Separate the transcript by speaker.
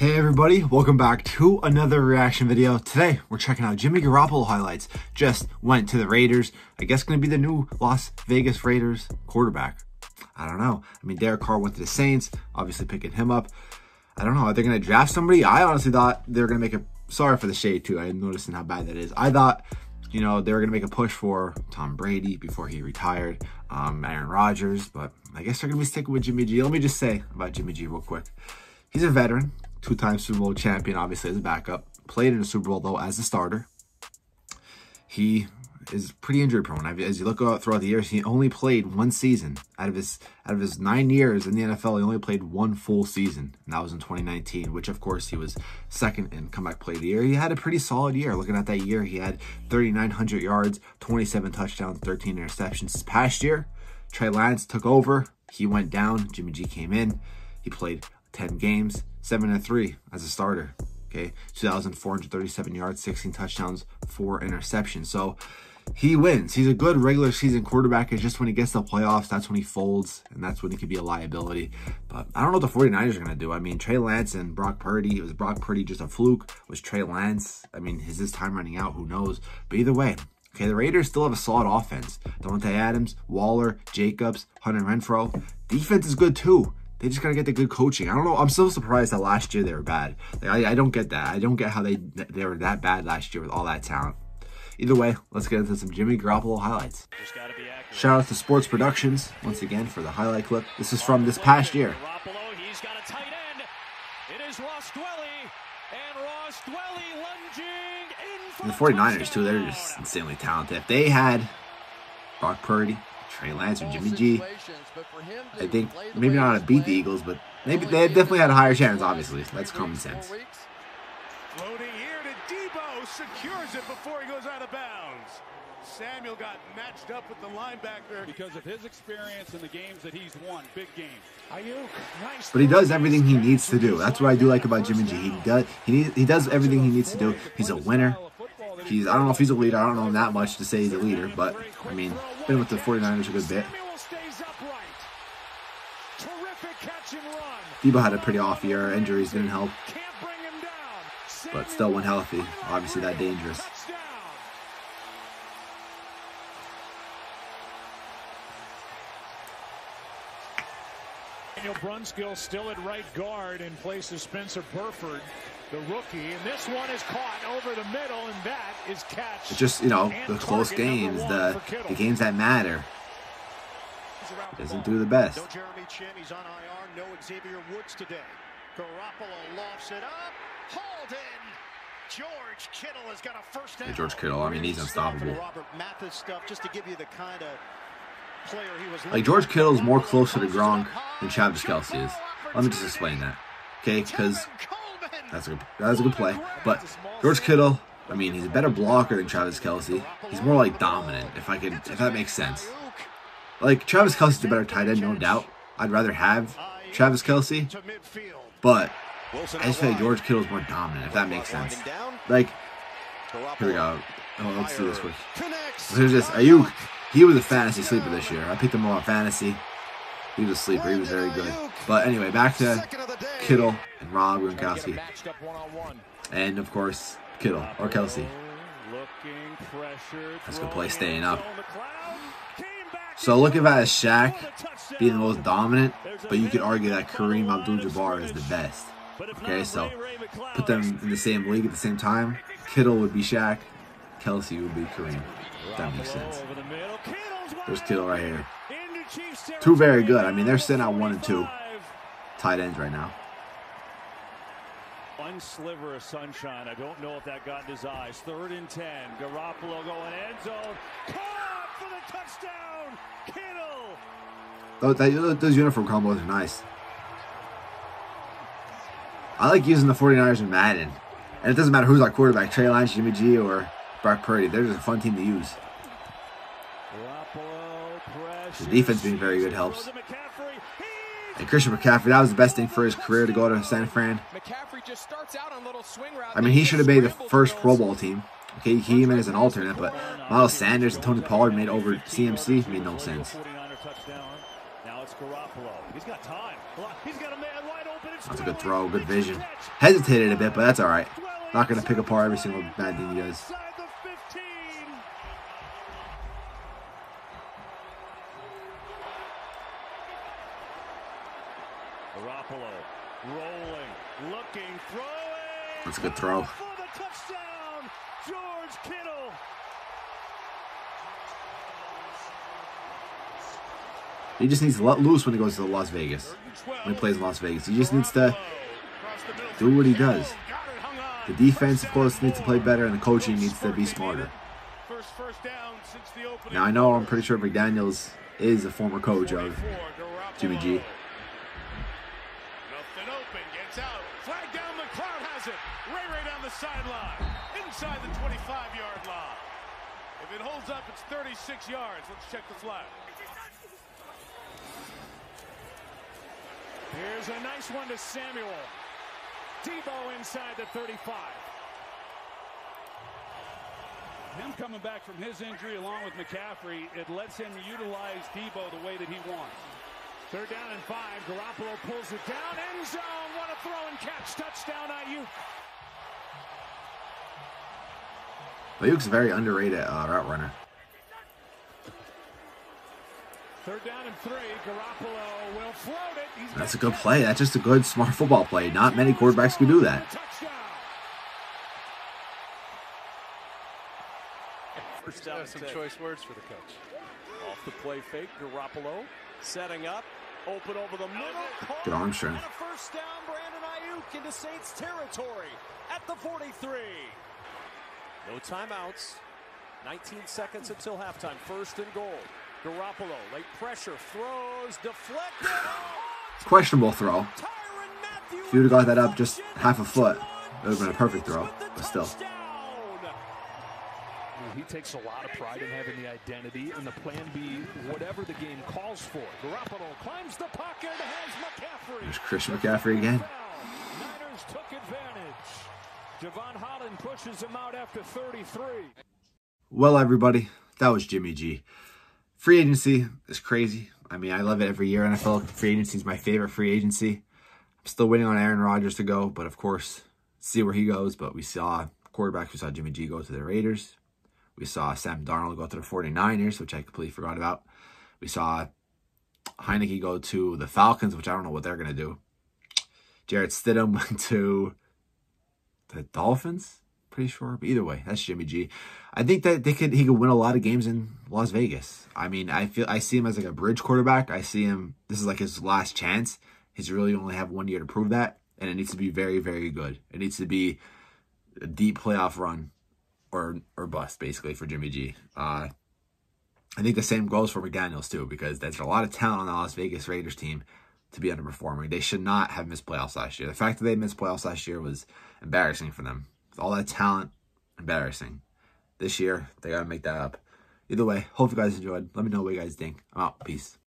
Speaker 1: Hey everybody, welcome back to another reaction video. Today, we're checking out Jimmy Garoppolo highlights. Just went to the Raiders. I guess going to be the new Las Vegas Raiders quarterback. I don't know. I mean, Derek Carr went to the Saints, obviously picking him up. I don't know. Are they going to draft somebody? I honestly thought they were going to make a... Sorry for the shade too. I'm noticing how bad that is. I thought, you know, they were going to make a push for Tom Brady before he retired, Aaron Rodgers, but I guess they're going to be sticking with Jimmy G. Let me just say about Jimmy G real quick. He's a veteran. Two-time Super Bowl champion, obviously, as a backup. Played in the Super Bowl, though, as a starter. He is pretty injury-prone. As you look throughout the years, he only played one season. Out of his 9 years in the NFL, he only played one full season, and that was in 2019, which, of course, he was second in comeback play of the year. He had a pretty solid year. Looking at that year, he had 3,900 yards, 27 touchdowns, 13 interceptions. This past year, Trey Lance took over. He went down. Jimmy G came in. He played 10 games. 7-3 as a starter, okay? 2,437 yards, 16 touchdowns, 4 interceptions. So he wins. He's a good regular season quarterback. It's just when he gets to the playoffs, that's when he folds, and that's when he could be a liability. But I don't know what the 49ers are going to do. I mean, Trey Lance and Brock Purdy. Was Brock Purdy just a fluke? Was Trey Lance? I mean, is his time running out? Who knows? But either way, okay, the Raiders still have a solid offense. Davante Adams, Waller, Jacobs, Hunter Renfrow. Defense is good too. They just gotta get the good coaching. I don't know. I'm so surprised that last year they were bad. Like, I don't get that. I don't get how they were that bad last year with all that talent. Either way, let's get into some Jimmy Garoppolo highlights. Shout out to Sports Productions once again for the highlight clip. This is from this past year.
Speaker 2: He's got a tight end. It is Ross Dwelly, and Ross Dwelly lunging in.
Speaker 1: And the 49ers too. They're just insanely talented. If they had Brock Purdy, Trey Lance, or Jimmy G, I think maybe not to beat the Eagles, but maybe they definitely had a higher chance, obviously. That's common sense.
Speaker 2: Floating here to Debo, secures it before he goes out of bounds. Samuel got matched up with the linebacker
Speaker 3: because of his experience in the games that he's won, big games.
Speaker 2: Ayuk, nice.
Speaker 1: But he does everything he needs to do. That's what I do like about Jimmy G. He does everything he needs to do. He's a winner. I don't know if he's a leader. I don't know him that much to say he's a leader, but I mean, been with the 49ers a good bit. Debo had a pretty off year. Injuries didn't help, but still went healthy. Obviously, that dangerous.
Speaker 4: Daniel Brunskill still at right guard in place of Spencer Burford, the rookie, and this one is caught over the middle, and that is catch.
Speaker 1: It's just, you know, the close games, the games that matter. He doesn't do the best.
Speaker 2: No Jeremy Chin, he's on IR. No Xavier Woods today. Garoppolo lofts it up. Hauled in. George Kittle has got a first down.
Speaker 1: Hey, George Kittle, I mean, he's unstoppable.
Speaker 2: Robert Mathis stuff, just to give you the kind of player he was.
Speaker 1: Like, George Kittle is more closer to Gronk than Travis Kelce is. Let me just explain that, okay? Because that's a good play. But George Kittle, I mean, he's a better blocker than Travis Kelce. He's more like dominant, if that makes sense. Like, Travis Kelce's a better tight end, no doubt. I'd rather have Travis Kelce, but I just feel like George Kittle's more dominant, if that makes sense. Like, here we go. Oh, let's do this quick. Here's this. Ayuk, he was a fantasy sleeper this year. I picked him up on fantasy. He was a sleeper. He was very good. But anyway, back to Kittle and Rob Gronkowski. And, of course, Kittle or Kelce. That's a good play, staying up. So look at that as Shaq being the most dominant, but you could argue that Kareem Abdul-Jabbar is the best. Okay, so put them in the same league at the same time. Kittle would be Shaq, Kelce would be Kareem. If that makes sense. There's Kittle right here. Two very good. I mean, they're sitting at 1 and 2 tight ends right now.
Speaker 4: One sliver of sunshine. I don't know if that got in his eyes. 3rd and 10. Garoppolo going end zone. Caught for the touchdown. Kittle.
Speaker 1: Those uniform combos are nice. I like using the 49ers in Madden. And it doesn't matter who's our quarterback, Trey Lance, Jimmy G, or Brock Purdy. They're just a fun team to use. The defense being very good helps. And Christian McCaffrey, that was the best thing for his career to go to San Fran. I mean, he should have made the first Pro Bowl team. Okay, he came in as an alternate, but Miles Sanders and Tony Pollard made over CMC made no sense.
Speaker 4: Now it's Garoppolo. He's got time. He's got a man wide open.
Speaker 1: That's a good throw, good vision. Hesitated a bit, but that's all right. Not going to pick apart every single bad thing he does.
Speaker 2: GAROPPOLO rolling, looking, throwing.
Speaker 1: That's a good throw.
Speaker 2: For the touchdown, George Kittle.
Speaker 1: He just needs to let loose when he goes to Las Vegas. When he plays in Las Vegas, he just needs to do what he does. The defense, of course, needs to play better, and the coaching needs to be smarter. Now, I know I'm pretty sure McDaniels is a former coach of Jimmy G.
Speaker 2: Nothing open, gets out, flag down, McLeod has it. Ray down the sideline, inside the 25-yard line. If it holds up, it's 36 yards. Let's check the flag.
Speaker 4: Here's a nice one to Samuel. Debo inside the 35.
Speaker 3: Him coming back from his injury along with McCaffrey, it lets him utilize Debo the way that he wants.
Speaker 4: 3rd down and 5. GAROPPOLO pulls it down. End zone. What a throw and catch. Touchdown, Ayuk.
Speaker 1: Ayuk's a very underrated route runner.
Speaker 4: 3rd down and 3. GAROPPOLO will float it.
Speaker 1: That's a good play. That's just a good, smart football play. Not many quarterbacks can do that.
Speaker 5: First down, some choice words for the coach. Off the play fake, GAROPPOLO setting up, open over the middle.
Speaker 1: Good arm strength.
Speaker 5: And a first down, Brandon Ayuk into Saints territory at the 43. No timeouts. 19 seconds until halftime. 1st and goal. GAROPPOLO, late pressure, throws, deflected.
Speaker 1: Questionable throw. If you would have got that up just half a foot, it would have been a perfect throw, but still.
Speaker 4: He takes a lot of pride in having the identity and the plan B, whatever the game calls for. GAROPPOLO climbs the pocket, has McCaffrey.
Speaker 1: There's Christian McCaffrey again.
Speaker 4: Niners took advantage. Javon Holland pushes him out after 33.
Speaker 1: Well, everybody, that was Jimmy G. Free agency is crazy. I mean, I love it every year. NFL free agency is my favorite free agency. I'm still waiting on Aaron Rodgers to go, but of course, see where he goes. But we saw quarterbacks. We saw Jimmy G go to the Raiders. We saw Sam Darnold go to the 49ers, which I completely forgot about. We saw Heineke go to the Falcons, which I don't know what they're going to do. Jarrett Stidham went to the Dolphins, pretty sure. But either way, that's Jimmy G. I think that he could win a lot of games in Las Vegas. I mean, I see him as like a bridge quarterback. I see him, this is like his last chance. He's really only have 1 year to prove that. And it needs to be very, very good. It needs to be a deep playoff run. Or bust, basically, for Jimmy G. I think the same goes for McDaniels, too, because there's a lot of talent on the Las Vegas Raiders team to be underperforming. They should not have missed playoffs last year. The fact that they missed playoffs last year was embarrassing for them. With all that talent, embarrassing. This year, they got to make that up. Either way, hope you guys enjoyed. Let me know what you guys think. I'm out. Peace.